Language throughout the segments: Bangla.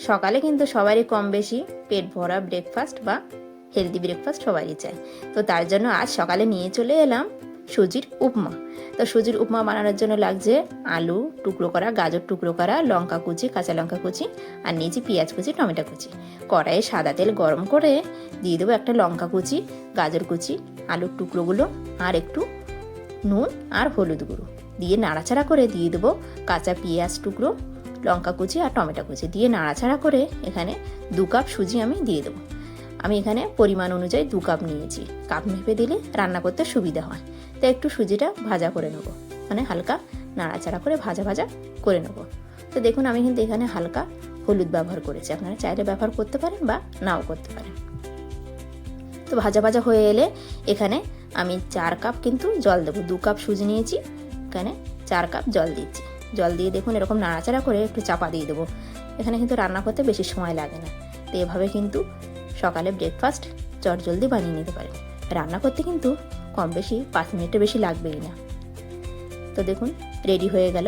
সকালে কিন্তু সবারই কম বেশি পেট ভরা ব্রেকফাস্ট বা হেলদি ব্রেকফাস্ট সবারই চাই। তো তার জন্য আজ সকালে নিয়ে চলে এলাম সুজির উপমা। তো সুজির উপমা বানানোর জন্য লাগছে আলু টুকরো করা, গাজর টুকরো করা, লঙ্কা কুচি, কাঁচা লঙ্কা কুচি, আর নিয়েছি পেঁয়াজ কুচি, টমেটো কুচি। কড়াইয়ে সাদা তেল গরম করে দিয়ে দেবো একটা লঙ্কা কুচি, গাজর কুচি, আলুর টুকরোগুলো, আর একটু নুন আর হলুদ গুঁড়ো দিয়ে নাড়াচাড়া করে দিয়ে দেবো কাঁচা পেঁয়াজ টুকরো, লঙ্কা কুচি আর টমেটো কুচি দিয়ে নাড়াচাড়া করে এখানে 2 কাপ সুজি আমি দিয়ে দেবো। আমি এখানে পরিমাণ অনুযায়ী 2 কাপ নিয়েছি। কাপ মেপে দিলে রান্না করতে সুবিধা হয়। তো একটু সুজিটা ভাজা করে নেবো, মানে হালকা নাড়াচাড়া করে ভাজা ভাজা করে নেবো। তো দেখুন আমি কিন্তু এখানে হালকা হলুদ ব্যবহার করেছি, আপনারা চাইলে ব্যবহার করতে পারেন বা নাও করতে পারেন। তো ভাজা ভাজা হয়ে এলে এখানে আমি 4 কাপ কিন্তু জল দেবো। 2 কাপ সুজি নিয়েছি, এখানে 4 কাপ জল দিচ্ছি। জল দিয়ে দেখুন এরকম নাড়াচাড়া করে একটু চাপা দিয়ে দেবো। এখানে কিন্তু রান্না করতে বেশি সময় লাগে না। তো এভাবে কিন্তু সকালে ব্রেকফাস্ট চটজলদি বানিয়ে নিতে পারেন। রান্না করতে কিন্তু কম বেশি 5 মিনিটের বেশি লাগবেই না। তো দেখুন রেডি হয়ে গেল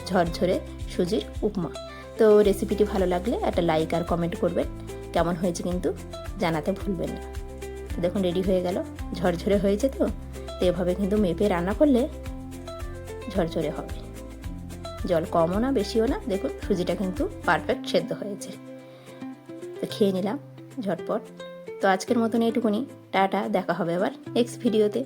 ঝরঝরে সুজির উপমা। তো রেসিপিটি ভালো লাগলে একটা লাইক আর কমেন্ট করবেন, কেমন হয়েছে কিন্তু জানাতে ভুলবেন না। তো দেখুন রেডি হয়ে গেল, ঝরঝরে হয়েছে। তো এভাবে কিন্তু মেপে রান্না করলে ঝরঝরে হবে, জল কমও না বেশিও না। দেখুন সুজিটা কিন্তু পারফেক্ট সেদ্ধ হয়েছে। তো খেয়ে নিলাম ঝটপট। তো আজকের মতন এইটুকুনি, টাটা, দেখা হবে আবার নেক্সট ভিডিওতে।